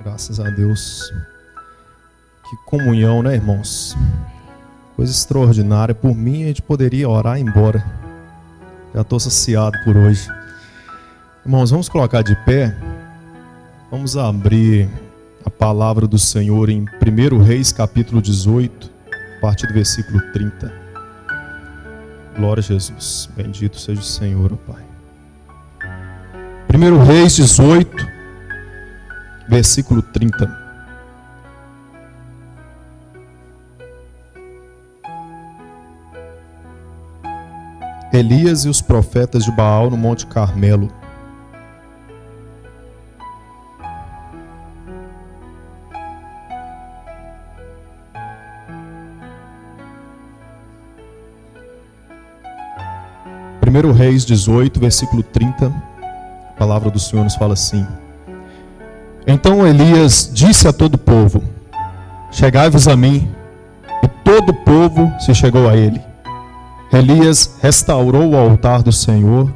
Graças a Deus. Que comunhão, né, irmãos? Coisa extraordinária. Por mim, a gente poderia orar e ir embora. Já estou saciado por hoje. Irmãos, vamos colocar de pé. Vamos abrir a palavra do Senhor em 1 Reis, capítulo 18, a partir do versículo 30. Glória a Jesus. Bendito seja o Senhor, ó Pai. 1 Reis 18, versículo 30. Elias e os profetas de Baal no Monte Carmelo. Primeiro Reis 18, versículo 30, a palavra do Senhor nos fala assim: Então Elias disse a todo o povo: Chegai-vos a mim. E todo o povo se chegou a ele. Elias restaurou o altar do Senhor,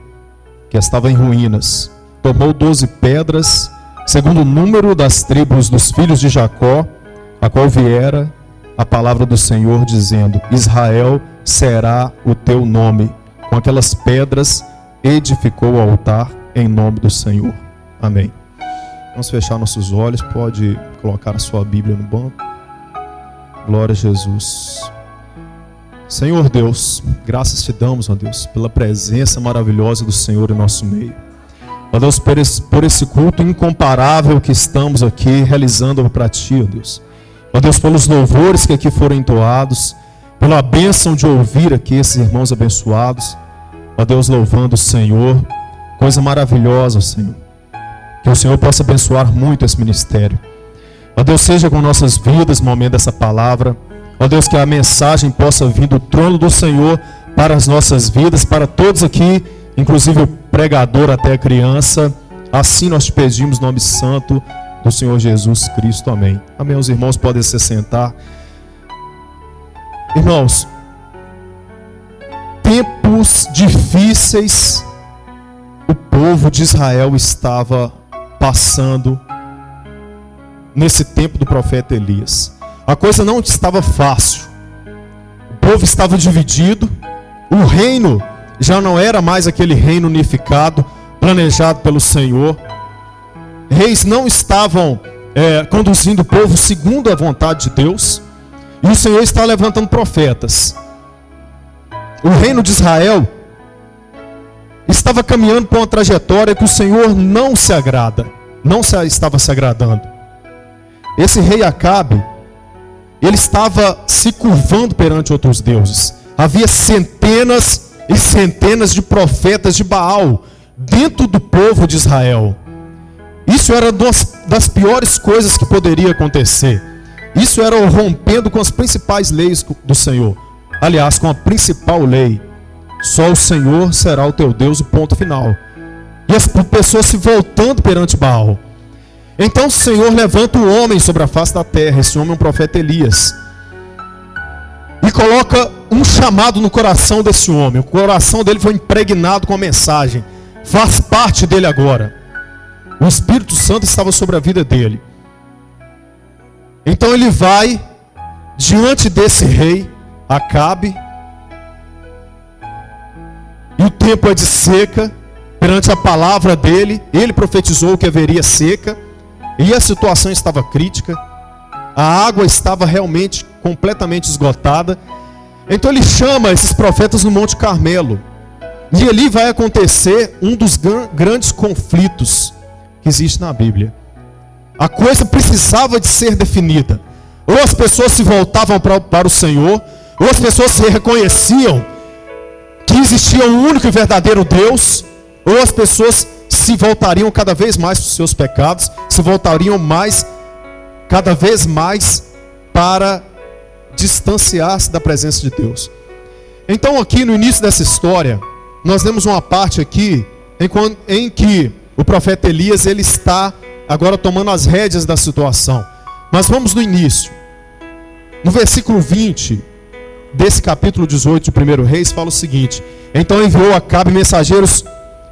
que estava em ruínas. Tomou 12 pedras, segundo o número das tribos dos filhos de Jacó, a qual viera a palavra do Senhor, dizendo: Israel será o teu nome. Com aquelas pedras edificou o altar em nome do Senhor. Amém. Vamos fechar nossos olhos. Pode colocar a sua Bíblia no banco. Glória a Jesus. Senhor Deus, graças te damos, ó Deus, pela presença maravilhosa do Senhor em nosso meio. Ó Deus, por esse culto incomparável que estamos aqui realizando para ti, ó Deus. Ó Deus, pelos louvores que aqui foram entoados, pela bênção de ouvir aqui esses irmãos abençoados. Ó Deus, louvando o Senhor. Coisa maravilhosa, Senhor. Que o Senhor possa abençoar muito esse ministério. Ó Deus, seja com nossas vidas no momento dessa palavra. Ó Deus, que a mensagem possa vir do trono do Senhor para as nossas vidas, para todos aqui, inclusive o pregador até a criança. Assim nós te pedimos, no nome santo do Senhor Jesus Cristo. Amém. Amém. Os irmãos podem se sentar. Irmãos, tempos difíceis o povo de Israel estava passando nesse tempo do profeta Elias. A coisa não estava fácil. O povo estava dividido. O reino já não era mais aquele reino unificado, planejado pelo Senhor. Reis não estavam conduzindo o povo segundo a vontade de Deus. E o Senhor está levantando profetas. O reino de Israel estava caminhando por uma trajetória que o Senhor não se agrada. Não estava se agradando. Esse rei Acabe, ele estava se curvando perante outros deuses. Havia centenas e centenas de profetas de Baal dentro do povo de Israel. Isso era das piores coisas que poderia acontecer. Isso era rompendo com as principais leis do Senhor. Aliás, com a principal lei: só o Senhor será o teu Deus, e ponto final. E as pessoas se voltando perante Baal. Então o Senhor levanta um homem sobre a face da terra. Esse homem é um profeta Elias. E coloca um chamado no coração desse homem. O coração dele foi impregnado com a mensagem. Faz parte dele agora. O Espírito Santo estava sobre a vida dele. Então ele vai diante desse rei Acabe. E o tempo é de seca. Perante a palavra dele, ele profetizou que haveria seca. E a situação estava crítica. A água estava realmente completamente esgotada. Então ele chama esses profetas no Monte Carmelo. E ali vai acontecer um dos grandes conflitos que existe na Bíblia. A coisa precisava de ser definida. Ou as pessoas se voltavam para o Senhor, ou as pessoas se reconheciam que existia um único e verdadeiro Deus, ou as pessoas se voltariam cada vez mais para os seus pecados, se voltariam cada vez mais para distanciar-se da presença de Deus. Então aqui no início dessa história, nós temos uma parte aqui em que o profeta Elias, ele está agora tomando as rédeas da situação. Mas vamos no início. No versículo 20 desse capítulo 18 de 1 Reis, fala o seguinte: Então enviou Acabe mensageiros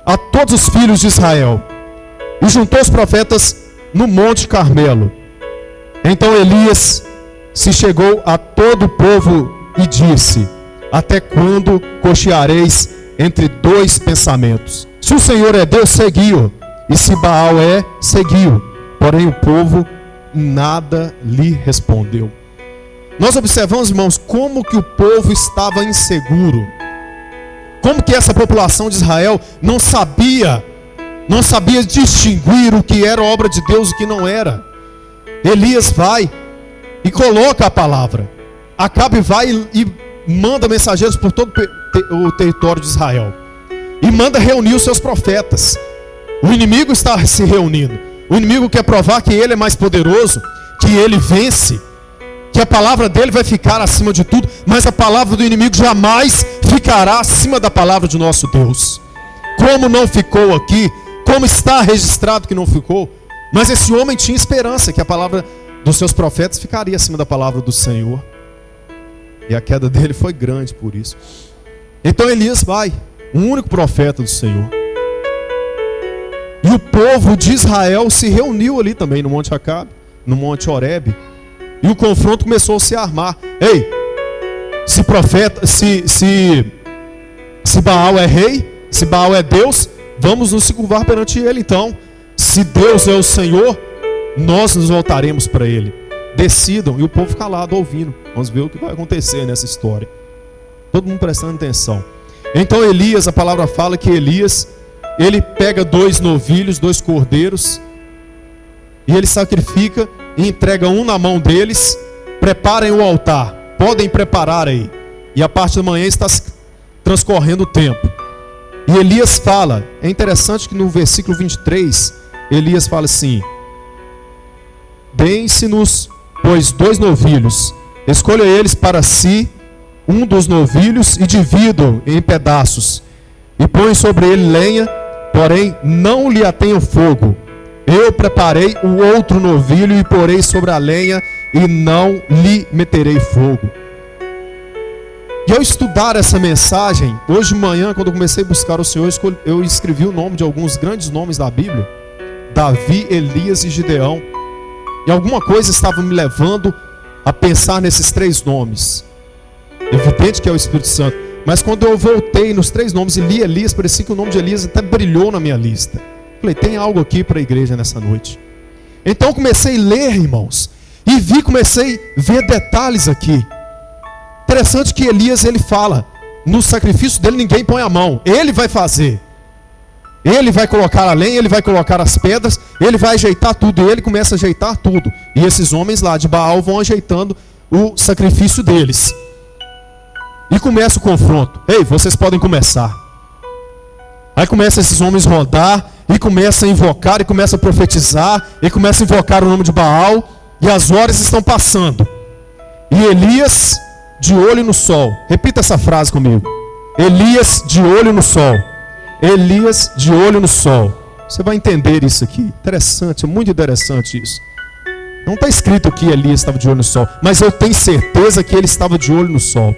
a todos os filhos de Israel, e juntou os profetas no Monte Carmelo. Então Elias se chegou a todo o povo e disse: até quando cocheareis entre dois pensamentos? Se o Senhor é Deus, segui-o, e se Baal é, segui-o. Porém o povo nada lhe respondeu. Nós observamos, irmãos, como que o povo estava inseguro. Como que essa população de Israel não sabia distinguir o que era obra de Deus e o que não era. Elias vai e coloca a palavra. Acabe vai e manda mensageiros por todo o território de Israel. E manda reunir os seus profetas. O inimigo está se reunindo. O inimigo quer provar que ele é mais poderoso, que ele vence, que a palavra dele vai ficar acima de tudo, mas a palavra do inimigo jamais ficará acima da palavra de nosso Deus. Como não ficou aqui, como está registrado que não ficou, mas esse homem tinha esperança que a palavra dos seus profetas ficaria acima da palavra do Senhor. E a queda dele foi grande por isso. Então Elias vai, o único profeta do Senhor. E o povo de Israel se reuniu ali também no Monte Acabe, no Monte Horebe. E o confronto começou a se armar. Ei, se Baal é rei, se Baal é Deus, vamos nos curvar perante ele. Então, se Deus é o Senhor, nós nos voltaremos para ele. Decidam, e o povo calado ouvindo. Vamos ver o que vai acontecer nessa história. Todo mundo prestando atenção. Então Elias, a palavra fala que Elias, ele pega 2 novilhos, 2 cordeiros, e ele sacrifica e entrega um na mão deles. Preparem o altar, podem preparar aí. E a parte da manhã está transcorrendo o tempo. E Elias fala, é interessante que no versículo 23, Elias fala assim: deem-se-nos, pois, 2 novilhos, escolha eles para si um dos novilhos e dividam em pedaços, e põem sobre ele lenha, porém não lhe atenham fogo. Eu preparei o outro novilho e porei sobre a lenha, e não lhe meterei fogo. E ao estudar essa mensagem, hoje de manhã, quando eu comecei a buscar o Senhor, eu escrevi o nome de alguns grandes nomes da Bíblia: Davi, Elias e Gideão. E alguma coisa estava me levando a pensar nesses 3 nomes. Evidente que é o Espírito Santo. Mas quando eu voltei nos 3 nomes e li Elias, parecia que o nome de Elias até brilhou na minha lista. Falei, tem algo aqui para a igreja nessa noite. Então comecei a ler, irmãos, e comecei a ver detalhes aqui. Interessante que Elias, ele fala, no sacrifício dele ninguém põe a mão, ele vai fazer. Ele vai colocar a lenha, ele vai colocar as pedras, ele vai ajeitar tudo, e ele começa a ajeitar tudo. E esses homens lá de Baal vão ajeitando o sacrifício deles. E começa o confronto. Ei, vocês podem começar. Aí começam esses homens a rodar, e começa a invocar, e começa a profetizar, e começa a invocar o nome de Baal, e as horas estão passando. E Elias de olho no sol. Repita essa frase comigo. Elias de olho no sol. Elias de olho no sol. Você vai entender isso aqui. Interessante, é muito interessante isso. Não está escrito que Elias estava de olho no sol, mas eu tenho certeza que ele estava de olho no sol.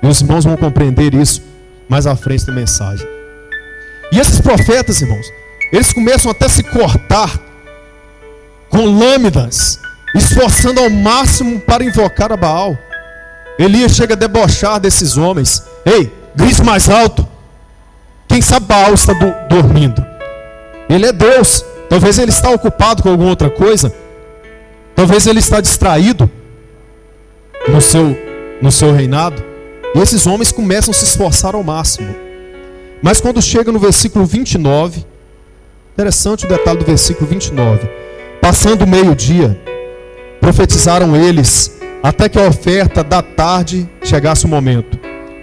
E os irmãos vão compreender isso mais à frente da mensagem. E esses profetas, irmãos, eles começam até a se cortar com lâminas, esforçando ao máximo para invocar a Baal. Elias chega a debochar desses homens. Ei, grite mais alto. Quem sabe Baal está dormindo. Ele é Deus. Talvez ele está ocupado com alguma outra coisa. Talvez ele está distraído no seu reinado. E esses homens começam a se esforçar ao máximo. Mas quando chega no versículo 29, interessante o detalhe do versículo 29. Passando o meio-dia, profetizaram eles, até que a oferta da tarde chegasse o momento.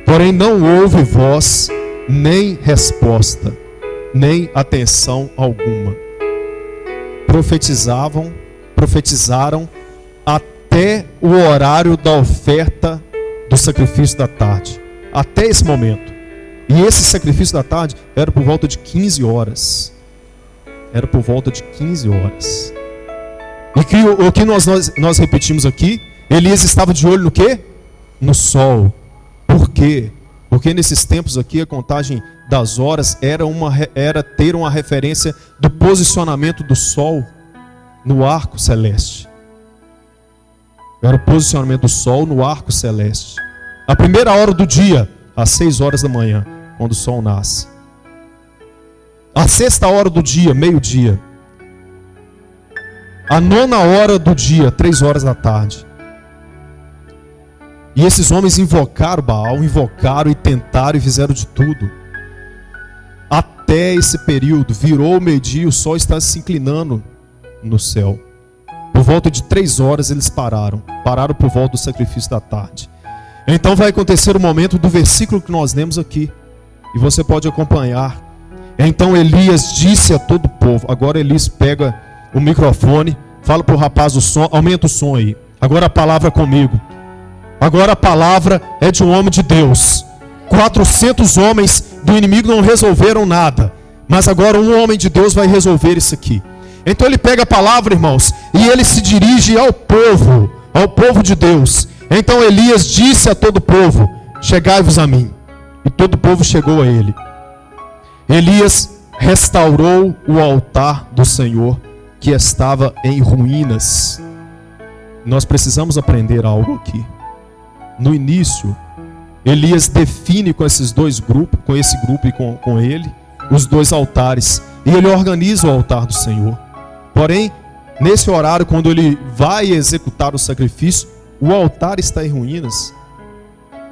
Porém não houve voz, nem resposta, nem atenção alguma. Profetizaram até o horário da oferta do sacrifício da tarde. Até esse momento. E esse sacrifício da tarde era por volta de 15 horas. Era por volta de 15 horas. E o que nós repetimos aqui, Elias estava de olho no quê? No sol. Por quê? Porque nesses tempos aqui a contagem das horas era ter uma referência do posicionamento do sol. no arco celeste. Era o posicionamento do sol no arco celeste. A primeira hora do dia, às 6 horas da manhã, quando o sol nasce. A sexta hora do dia, meio-dia. A nona hora do dia, 3 horas da tarde. E esses homens invocaram Baal, invocaram e tentaram e fizeram de tudo. Até esse período, virou o meio-dia, o sol está se inclinando no céu. Por volta de 3 horas eles pararam. Pararam por volta do sacrifício da tarde. Então vai acontecer o momento do versículo que nós lemos aqui. E você pode acompanhar. Então Elias disse a todo o povo. Agora Elias pega o microfone, fala para o rapaz o som, aumenta o som aí. Agora a palavra comigo. Agora a palavra é de um homem de Deus. 400 homens do inimigo não resolveram nada. Mas agora um homem de Deus vai resolver isso aqui. Então ele pega a palavra, irmãos, e ele se dirige ao povo de Deus. Então Elias disse a todo o povo: chegai-vos a mim. E todo o povo chegou a ele. Elias restaurou o altar do Senhor, que estava em ruínas. Nós precisamos aprender algo aqui. No início, Elias define com esses dois grupos, com esse grupo e com ele, os dois altares. E ele organiza o altar do Senhor. Porém, nesse horário, quando ele vai executar o sacrifício, o altar está em ruínas.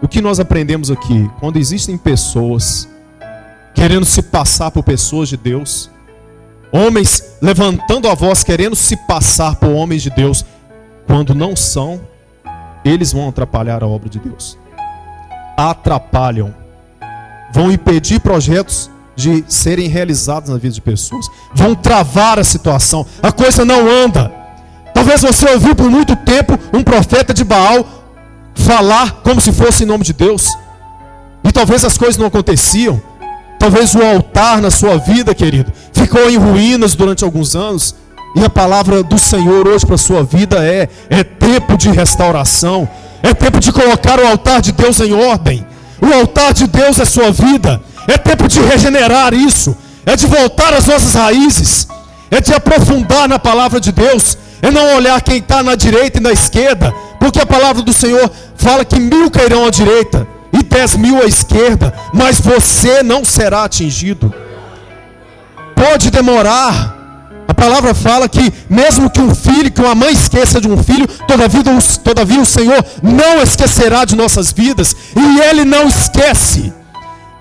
O que nós aprendemos aqui? Quando existem pessoas querendo se passar por pessoas de Deus, homens levantando a voz querendo se passar por homens de Deus, quando não são, eles vão atrapalhar a obra de Deus. Atrapalham. Vão impedir projetos de serem realizados na vida de pessoas. Vão travar a situação. A coisa não anda. Talvez você ouviu por muito tempo um profeta de Baal falar como se fosse em nome de Deus. E talvez as coisas não aconteciam. Talvez o altar na sua vida, querido, ficou em ruínas durante alguns anos. E a palavra do Senhor hoje para a sua vida é tempo de restauração. É tempo de colocar o altar de Deus em ordem. O altar de Deus é sua vida. É tempo de regenerar isso. É de voltar às nossas raízes. É de aprofundar na palavra de Deus. É não olhar quem está na direita e na esquerda. Porque a palavra do Senhor fala que 1000 cairão à direita e 10.000 à esquerda, mas você não será atingido. Pode demorar. A palavra fala que mesmo que um filho, que uma mãe esqueça de um filho, todavia o Senhor não esquecerá de nossas vidas. E Ele não esquece.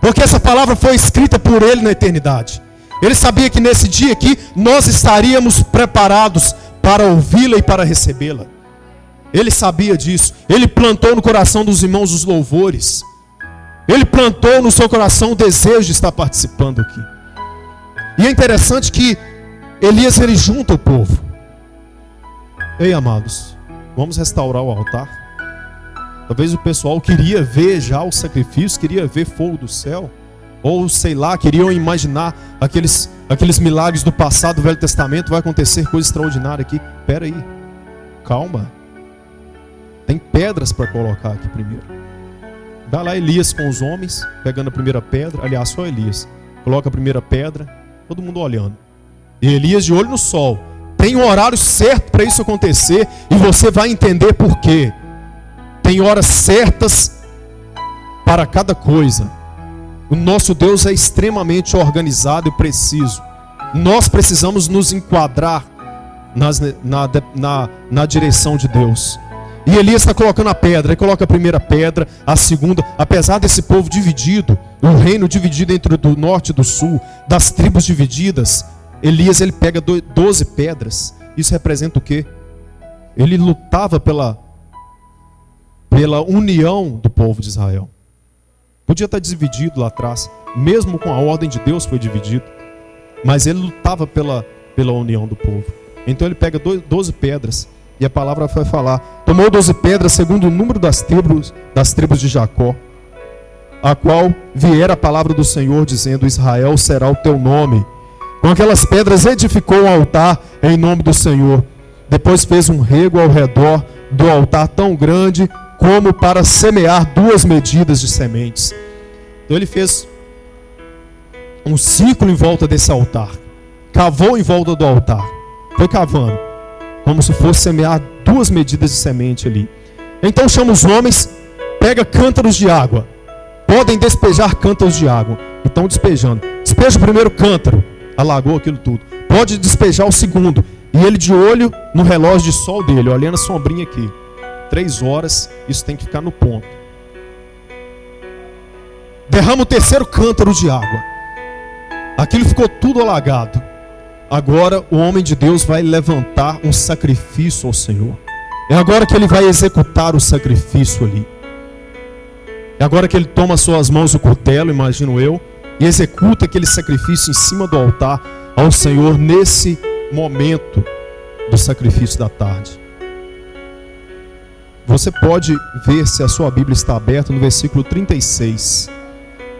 Porque essa palavra foi escrita por Ele na eternidade. Ele sabia que nesse dia aqui nós estaríamos preparados para ouvi-la e para recebê-la. Ele sabia disso. Ele plantou no coração dos irmãos os louvores. Ele plantou no seu coração o desejo de estar participando aqui. E é interessante que Elias, ele junta o povo. Ei, amados, vamos restaurar o altar. Talvez o pessoal queria ver já o sacrifício, queria ver fogo do céu. Ou sei lá, queriam imaginar aqueles milagres do passado do Velho Testamento. Vai acontecer coisa extraordinária aqui. Espera aí, calma. Tem pedras para colocar aqui primeiro. Vai lá Elias com os homens, pegando a primeira pedra. Aliás, só Elias. Coloca a primeira pedra, todo mundo olhando. E Elias de olho no sol. Tem um horário certo para isso acontecer. E você vai entender por quê. Tem horas certas para cada coisa. O nosso Deus é extremamente organizado e preciso. Nós precisamos nos enquadrar na direção de Deus. E Elias está colocando a pedra. Ele coloca a primeira pedra, a segunda. Apesar desse povo dividido, o reino dividido entre do norte e do sul, das tribos divididas, Elias ele pega 12 pedras. Isso representa o quê? Ele lutava pela união do povo de Israel. Podia estar dividido lá atrás, mesmo com a ordem de Deus foi dividido, mas ele lutava pela união do povo. Então ele pega 12 pedras, e a palavra vai falar: tomou 12 pedras segundo o número das tribos de Jacó, a qual viera a palavra do Senhor dizendo: Israel será o teu nome. Com aquelas pedras edificou um altar em nome do Senhor. Depois fez um rego ao redor do altar tão grande como para semear 2 medidas de sementes. Então ele fez um círculo em volta desse altar. Cavou em volta do altar. Foi cavando. como se fosse semear 2 medidas de semente ali. Então chama os homens, pega cântaros de água. Podem despejar cântaros de água. Então despejando. Despeja o primeiro cântaro, alagou aquilo tudo. Pode despejar o segundo. E ele de olho no relógio de sol dele, olhando a sombrinha aqui. 3 horas, isso tem que ficar no ponto. Derrama o terceiro cântaro de água. Aquilo ficou tudo alagado. Agora o homem de Deus vai levantar um sacrifício ao Senhor. É agora que ele vai executar o sacrifício ali. É agora que ele toma as suas mãos o cutelo, imagino eu, e executa aquele sacrifício em cima do altar ao Senhor nesse momento do sacrifício da tarde. Você pode ver, se a sua Bíblia está aberta, no versículo 36.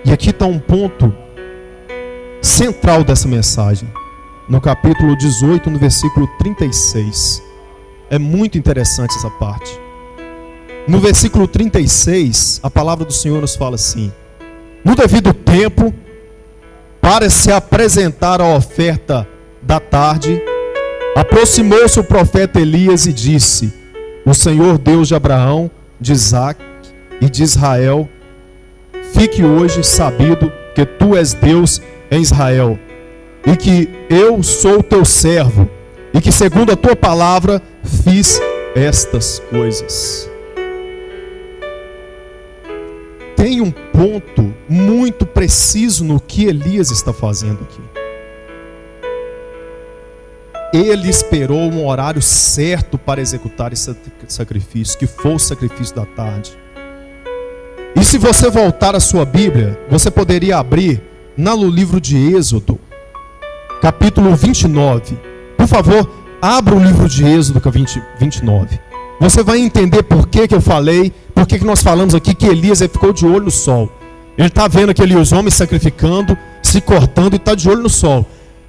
E aqui está um ponto central dessa mensagem. No capítulo 18, no versículo 36. É muito interessante essa parte. No versículo 36, a palavra do Senhor nos fala assim: no devido tempo, para se apresentar a oferta da tarde, aproximou-se o profeta Elias e disse: o Senhor Deus de Abraão, de Isaque e de Israel, fique hoje sabido que tu és Deus em Israel, e que eu sou teu servo, e que segundo a tua palavra fiz estas coisas. Tem um ponto muito preciso no que Elias está fazendo aqui. Ele esperou um horário certo para executar esse sacrifício, que foi o sacrifício da tarde. E se você voltar à sua Bíblia, você poderia abrir no livro de Êxodo, capítulo 29. Por favor, abra o livro de Êxodo, 29. Você vai entender por que eu falei, por que nós falamos aqui que Elias ficou de olho no sol. Ele está vendo os homens sacrificando, se cortando e está de olho no sol.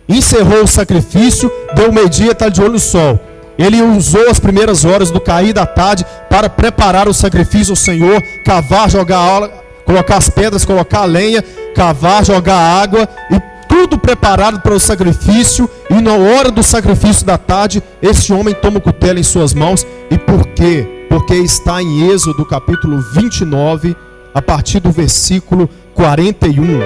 Encerrou o sacrifício, deu meio-dia, está de olho no sol. Ele usou as primeiras horas do cair da tarde para preparar o sacrifício ao Senhor, cavar, jogar água, colocar as pedras, colocar a lenha, cavar, jogar água, e tudo preparado para o sacrifício. E na hora do sacrifício da tarde, esse homem toma o cutelo em suas mãos. E por quê? Porque está em Êxodo capítulo 29, a partir do versículo 41.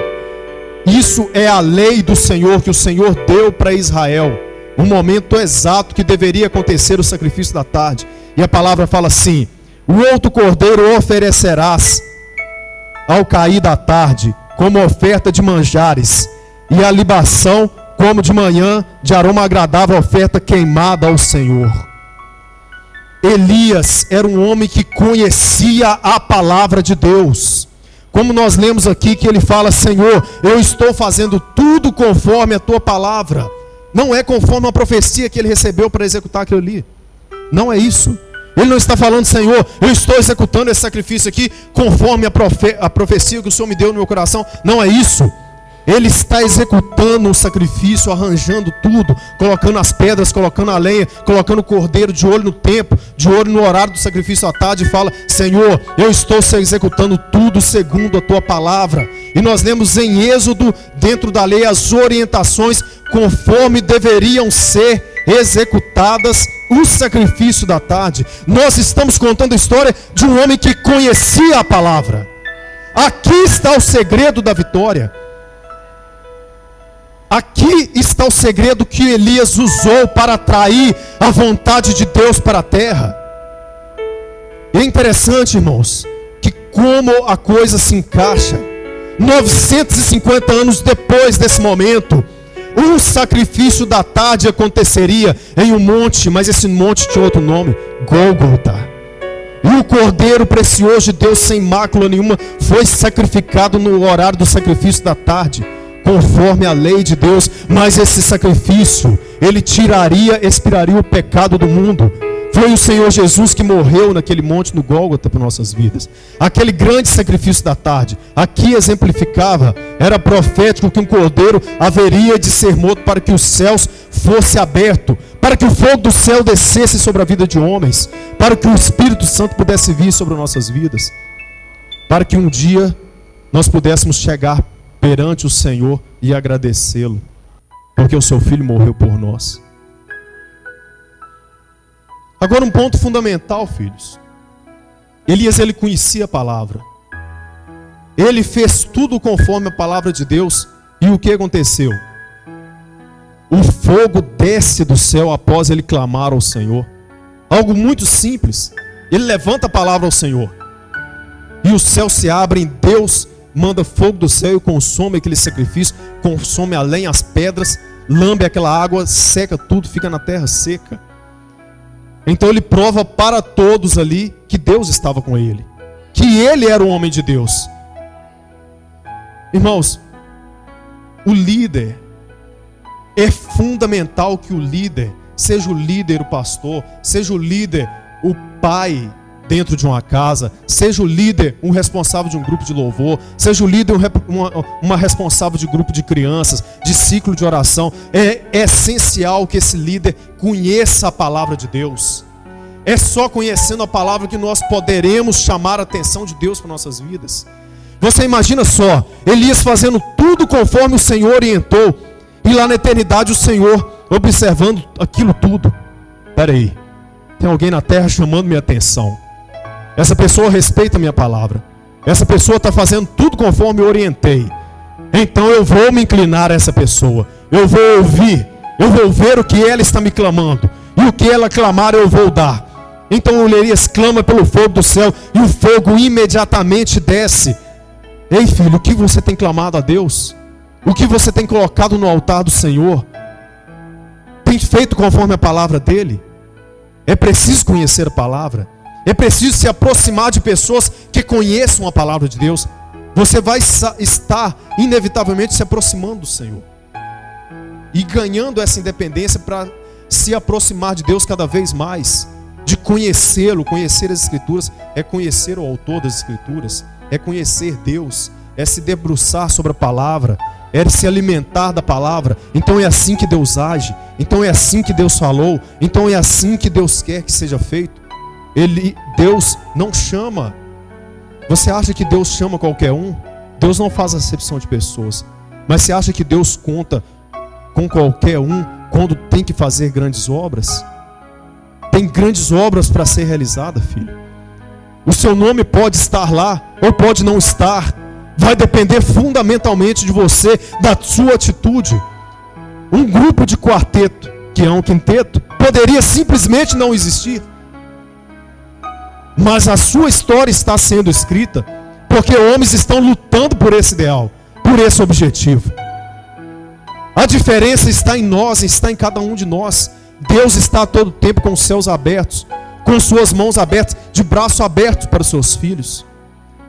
Isso é a lei do Senhor, que o Senhor deu para Israel. O momento exato que deveria acontecer o sacrifício da tarde. E a palavra fala assim: o outro cordeiro oferecerás ao cair da tarde, como oferta de manjares, e a libação como de manhã, de aroma agradável, oferta queimada ao Senhor. Elias era um homem que conhecia a palavra de Deus. Como nós lemos aqui, que ele fala: Senhor, eu estou fazendo tudo conforme a tua palavra. Não é conforme a profecia que ele recebeu para executar aquilo ali. Não é isso. Ele não está falando: Senhor, eu estou executando esse sacrifício aqui conforme a profecia que o Senhor me deu no meu coração. Não é isso. Ele está executando o sacrifício, arranjando tudo, colocando as pedras, colocando a lenha, colocando o cordeiro, de olho no tempo, de olho no horário do sacrifício à tarde, e fala: Senhor, eu estou executando tudo segundo a tua palavra. E nós lemos em Êxodo, dentro da lei, as orientações conforme deveriam ser executadas o sacrifício da tarde. Nós estamos contando a história de um homem que conhecia a palavra. Aqui está o segredo da vitória. Aqui está o segredo que Elias usou para atrair a vontade de Deus para a terra. E é interessante, irmãos, que como a coisa se encaixa. 950 anos depois desse momento, um sacrifício da tarde aconteceria em um monte, mas esse monte tinha outro nome: Gólgota. E o cordeiro precioso de Deus, sem mácula nenhuma, foi sacrificado no horário do sacrifício da tarde, conforme a lei de Deus. Mas esse sacrifício, ele expiraria o pecado do mundo. Foi o Senhor Jesus que morreu naquele monte no Gólgota por nossas vidas. Aquele grande sacrifício da tarde, aqui exemplificava, era profético que um cordeiro haveria de ser morto para que os céus fosse aberto, para que o fogo do céu descesse sobre a vida de homens, para que o Espírito Santo pudesse vir sobre nossas vidas, para que um dia nós pudéssemos chegar perante o Senhor e agradecê-lo, porque o seu Filho morreu por nós. Agora um ponto fundamental, filhos. Elias, ele conhecia a palavra. Ele fez tudo conforme a palavra de Deus. E o que aconteceu? O fogo desce do céu após ele clamar ao Senhor. Algo muito simples. Ele levanta a palavra ao Senhor. E os céus se abrem, Deus manda fogo do céu e consome aquele sacrifício, consome a lenha, as pedras, lambe aquela água, seca tudo, fica na terra seca. Então ele prova para todos ali que Deus estava com ele, que ele era um homem de Deus. Irmãos, o líder, é fundamental que o líder, seja o líder o pastor, seja o líder o pai dentro de uma casa, seja o líder um responsável de um grupo de louvor, seja o líder uma responsável de grupo de crianças, de ciclo de oração. É essencial que esse líder conheça a palavra de Deus. É só conhecendo a palavra que nós poderemos chamar a atenção de Deus para nossas vidas. Você imagina só, Elias fazendo tudo conforme o Senhor orientou, e lá na eternidade o Senhor observando aquilo tudo. Espera aí, tem alguém na terra chamando minha atenção. Essa pessoa respeita a minha palavra. Essa pessoa está fazendo tudo conforme eu orientei. Então eu vou me inclinar a essa pessoa. Eu vou ouvir. Eu vou ver o que ela está me clamando. E o que ela clamar eu vou dar. Então o Elias clama pelo fogo do céu. E o fogo imediatamente desce. Ei filho, o que você tem clamado a Deus? O que você tem colocado no altar do Senhor? Tem feito conforme a palavra dele? É preciso conhecer a palavra. É preciso se aproximar de pessoas que conheçam a palavra de Deus. Você vai estar inevitavelmente se aproximando do Senhor e ganhando essa independência para se aproximar de Deus cada vez mais, de conhecê-lo. Conhecer as Escrituras é conhecer o autor das Escrituras, é conhecer Deus, é se debruçar sobre a palavra, é se alimentar da palavra. Então é assim que Deus age, então é assim que Deus falou, então é assim que Deus quer que seja feito. Deus não chama. Você acha que Deus chama qualquer um? Deus não faz acepção de pessoas. Mas você acha que Deus conta com qualquer um quando tem que fazer grandes obras? Tem grandes obras para ser realizada, filho. O seu nome pode estar lá ou pode não estar. Vai depender fundamentalmente de você, da sua atitude. Um grupo de quarteto, que é um quinteto, poderia simplesmente não existir. Mas a sua história está sendo escrita porque homens estão lutando por esse ideal, por esse objetivo. A diferença está em nós, está em cada um de nós. Deus está a todo tempo com os céus abertos, com suas mãos abertas, de braço aberto para os seus filhos.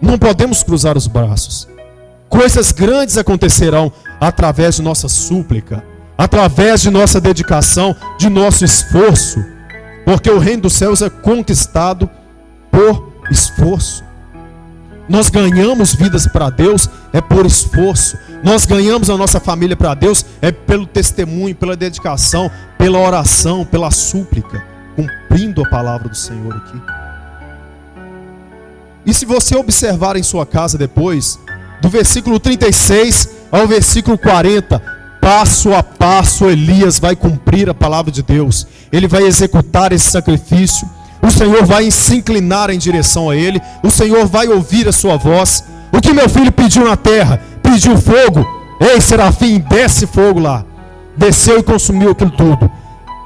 Não podemos cruzar os braços. Coisas grandes acontecerão através de nossa súplica, através de nossa dedicação, de nosso esforço, porque o reino dos céus é conquistado por esforço. Nós ganhamos vidas para Deus é por esforço. Nós ganhamos a nossa família para Deus é pelo testemunho, pela dedicação, pela oração, pela súplica, cumprindo a palavra do Senhor aqui. E se você observar em sua casa depois, do versículo 36 ao versículo 40, passo a passo Elias vai cumprir a palavra de Deus. Ele vai executar esse sacrifício. O Senhor vai se inclinar em direção a ele. O Senhor vai ouvir a sua voz. O que meu filho pediu na terra? Pediu fogo. Ei, Serafim, desce fogo lá. Desceu e consumiu aquilo tudo.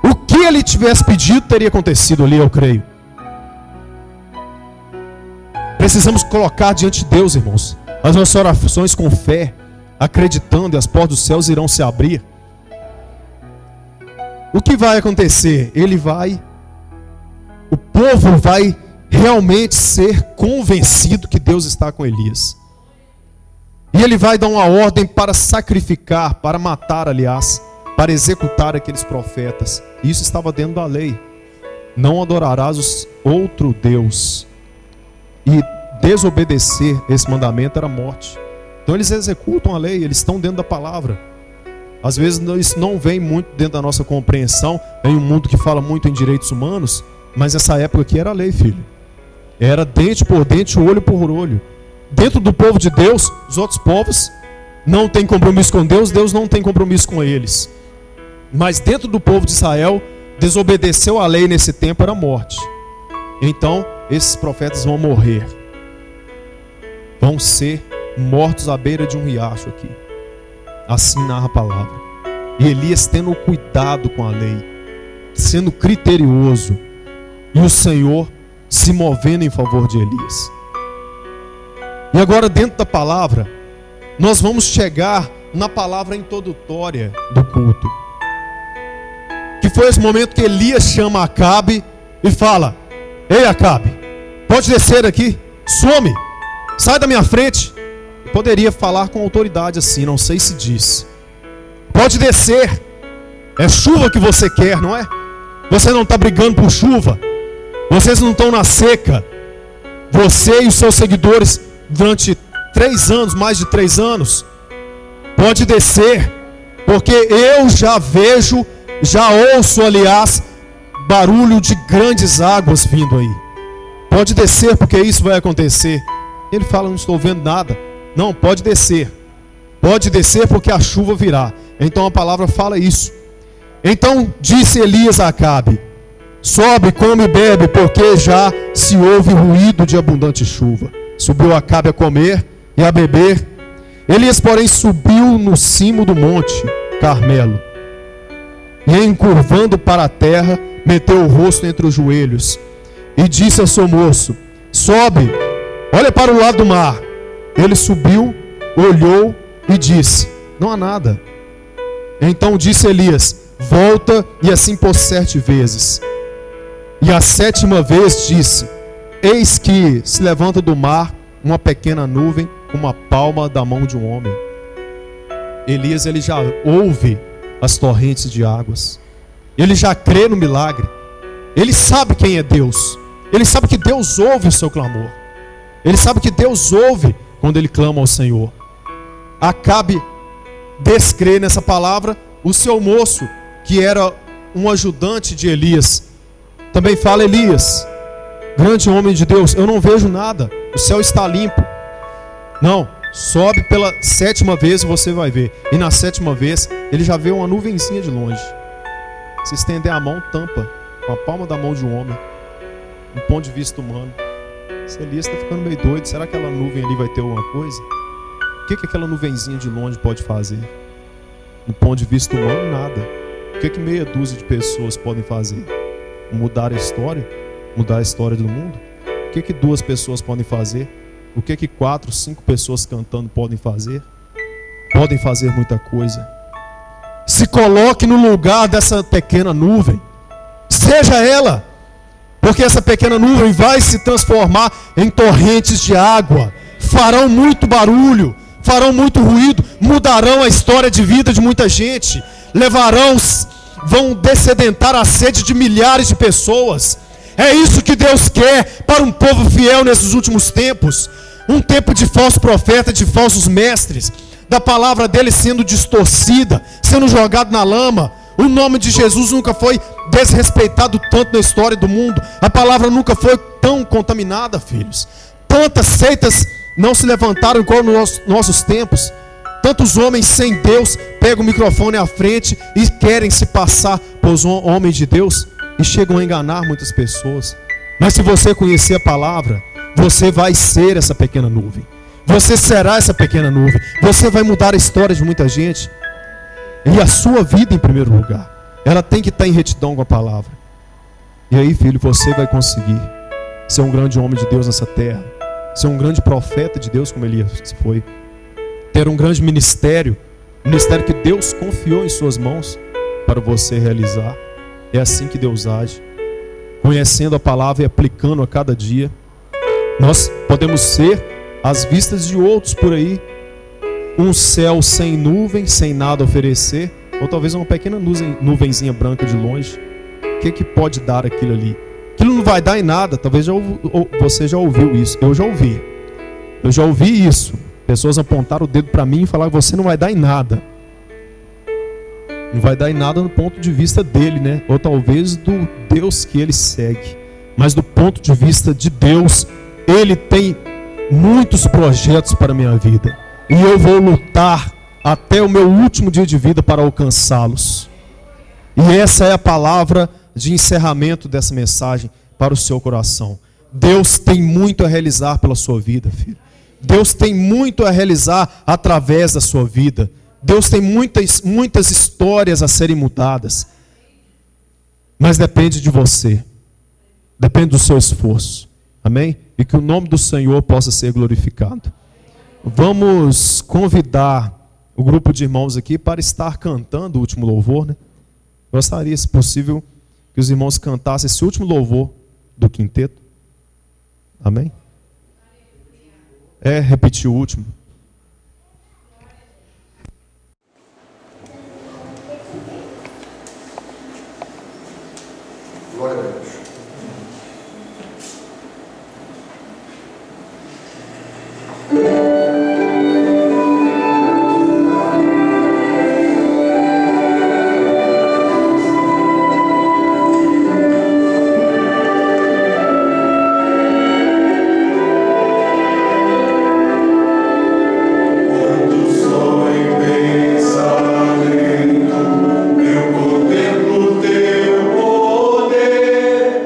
O que ele tivesse pedido teria acontecido ali, eu creio. Precisamos colocar diante de Deus, irmãos, as nossas orações com fé, acreditando, e as portas dos céus irão se abrir. O que vai acontecer? O povo vai realmente ser convencido que Deus está com Elias. E ele vai dar uma ordem para sacrificar, para matar, aliás, para executar aqueles profetas. Isso estava dentro da lei. Não adorarás outro Deus. E desobedecer esse mandamento era morte. Então eles executam a lei, eles estão dentro da palavra. Às vezes isso não vem muito dentro da nossa compreensão, em um mundo que fala muito em direitos humanos, mas essa época aqui era lei, filho. Era dente por dente, olho por olho. Dentro do povo de Deus, os outros povos não têm compromisso com Deus, Deus não tem compromisso com eles. Mas dentro do povo de Israel, desobedeceu a lei nesse tempo era morte. Então, esses profetas vão morrer. Vão ser mortos à beira de um riacho aqui. Assim narra a palavra. E Elias tendo cuidado com a lei, sendo criterioso, e o Senhor se movendo em favor de Elias. E agora, dentro da palavra, nós vamos chegar na palavra introdutória do culto, que foi esse momento que Elias chama Acabe e fala: ei, Acabe, pode descer aqui, some, sai da minha frente. Eu poderia falar com autoridade assim, não sei se diz. Pode descer, é chuva que você quer, não é? Você não está brigando por chuva, vocês não estão na seca, você e os seus seguidores durante 3 anos, mais de 3 anos. Pode descer, porque eu já vejo, já ouço, aliás, barulho de grandes águas vindo aí. Pode descer, porque isso vai acontecer. Ele fala: não estou vendo nada. Não, pode descer. Pode descer, porque a chuva virá. Então a palavra fala isso. Então disse Elias a Acabe: sobe, come e bebe, porque já se ouve ruído de abundante chuva. Subiu Acabe a comer e a beber. Elias, porém, subiu no cimo do monte Carmelo, e encurvando para a terra, meteu o rosto entre os joelhos, e disse ao seu moço: sobe, olha para o lado do mar. Ele subiu, olhou e disse: não há nada. Então disse Elias: volta e assim por 7 vezes. E a 7ª vez disse: eis que se levanta do mar uma pequena nuvem, como a palma da mão de um homem. Elias, ele já ouve as torrentes de águas. Ele já crê no milagre. Ele sabe quem é Deus. Ele sabe que Deus ouve o seu clamor. Ele sabe que Deus ouve quando ele clama ao Senhor. Acabe descrê nessa palavra o seu moço, que era um ajudante de Elias. Também fala: Elias, grande homem de Deus, eu não vejo nada, o céu está limpo. Não, sobe pela 7ª vez e você vai ver. E na 7ª vez ele já vê uma nuvenzinha de longe. Se estender a mão, tampa com a palma da mão de um homem. Do ponto de vista humano, esse Elias está ficando meio doido. Será que aquela nuvem ali vai ter alguma coisa? O que aquela nuvenzinha de longe pode fazer? Do ponto de vista humano, nada. O que meia dúzia de pessoas podem fazer? Mudar a história? Mudar a história do mundo? O que 2 pessoas podem fazer? O que 4, 5 pessoas cantando podem fazer? Podem fazer muita coisa. Se coloque no lugar dessa pequena nuvem. Seja ela. Porque essa pequena nuvem vai se transformar em torrentes de água. Farão muito barulho, farão muito ruído, mudarão a história de vida de muita gente. Vão dessedentar a sede de milhares de pessoas. É isso que Deus quer para um povo fiel nesses últimos tempos. Um tempo de falso profeta, de falsos mestres, da palavra dele sendo distorcida, sendo jogado na lama. O nome de Jesus nunca foi desrespeitado tanto na história do mundo. A palavra nunca foi tão contaminada, filhos. Tantas seitas não se levantaram igual nos nossos tempos. Tantos homens sem Deus pegam o microfone à frente e querem se passar por homens de Deus e chegam a enganar muitas pessoas. Mas se você conhecer a palavra, você vai ser essa pequena nuvem. Você será essa pequena nuvem. Você vai mudar a história de muita gente. E a sua vida em primeiro lugar, ela tem que estar em retidão com a palavra. E aí, filho, você vai conseguir ser um grande homem de Deus nessa terra, ser um grande profeta de Deus como Elias foi, ter um grande ministério, ministério que Deus confiou em suas mãos para você realizar. É assim que Deus age, conhecendo a palavra e aplicando a cada dia. Nós podemos ser às vistas de outros por aí, um céu sem nuvem, sem nada a oferecer, ou talvez uma pequena nuvenzinha branca de longe. O que pode dar aquilo ali? Aquilo não vai dar em nada. Talvez você já ouviu isso. Eu já ouvi isso. Pessoas apontaram o dedo para mim e falaram: você não vai dar em nada. Não vai dar em nada no ponto de vista dele, né? Ou talvez do Deus que ele segue. Mas do ponto de vista de Deus, ele tem muitos projetos para a minha vida. E eu vou lutar até o meu último dia de vida para alcançá-los. E essa é a palavra de encerramento dessa mensagem para o seu coração. Deus tem muito a realizar pela sua vida, filho. Deus tem muito a realizar através da sua vida. Deus tem muitas histórias a serem mudadas. Mas depende de você. Depende do seu esforço. Amém? E que o nome do Senhor possa ser glorificado. Vamos convidar o grupo de irmãos aqui para estar cantando o último louvor, né? Gostaria, se possível, que os irmãos cantassem esse último louvor do quinteto. Amém? Repetir o último. Glória a Deus. Eu contemplo teu poder.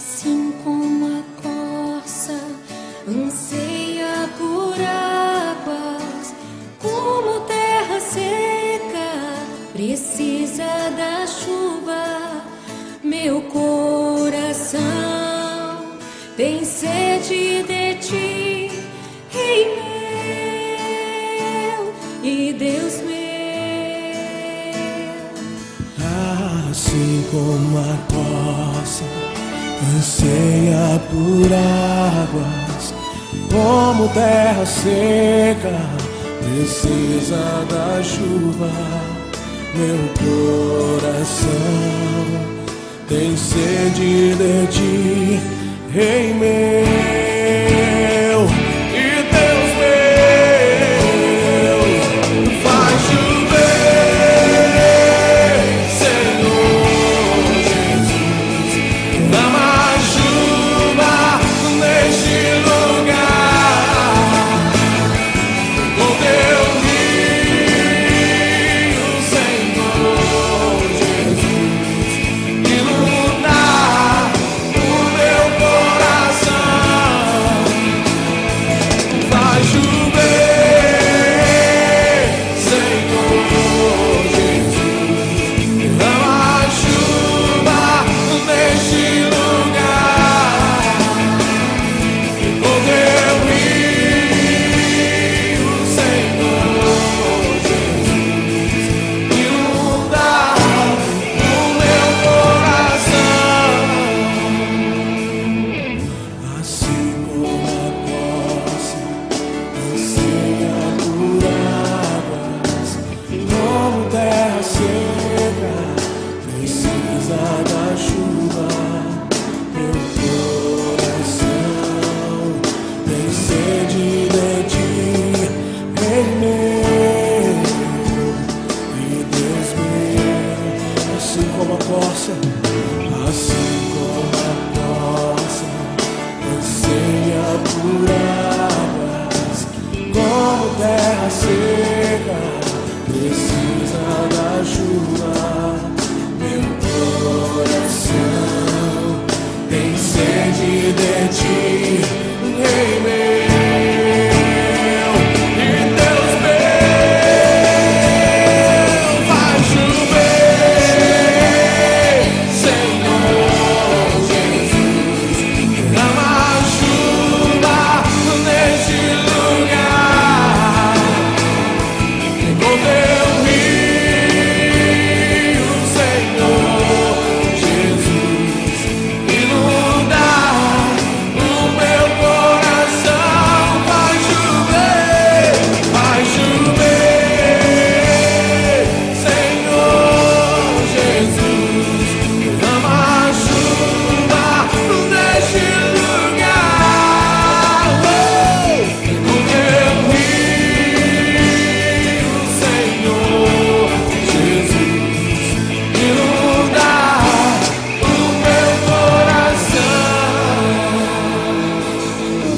Assim como a corça anseia por águas, como terra seca precisa da chuva, meu coração tem sede de ti, Rei meu e Deus meu. Assim como a corça anseia por águas, como terra seca precisa da chuva, meu coração tem sede de ti, Rei meu e Deus meu. Faz chover, Senhor Jesus, dá mais chuva neste lugar, com teu rio, Senhor Jesus, inundar o meu coração. Faz chover, Senhor Jesus, derrama chuva neste lugar, com teu rio, Senhor Jesus, inundar o meu coração. Assim como a corça anseia por águas, como terra seca precisa da chuva, meu coração tem sede de ti, Rei meu e Deus meu. Assim como a corça, assim como a corça anseia por águas, como terra seca precisa da chuva, meu coração tem sede de ti, Rei meu e Deus meu. Faz chover, Senhor Jesus, derrama chuva neste lugar, com teu rio, Senhor Jesus, inundar o meu coração. Faz chover, Senhor Jesus, derrama chuva neste lugar, com teu rio, Senhor Jesus, inundar o meu coração.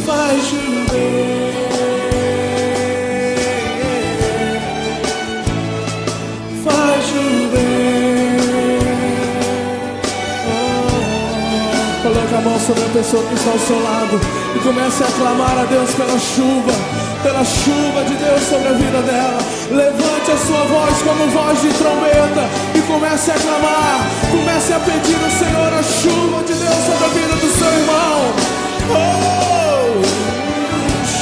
Faz chover, faz chover. Coloque a mão sobre a pessoa que está ao seu lado e comece a clamar a Deus pela chuva de Deus sobre a vida dela. Levante a sua voz como voz de trombeta e comece a clamar, comece a pedir ao Senhor a chuva de Deus sobre a vida do seu irmão. Oh,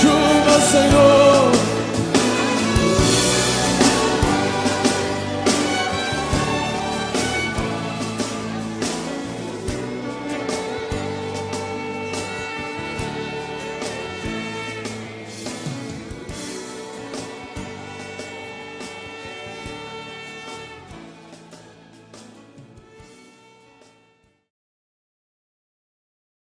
chuva, Senhor.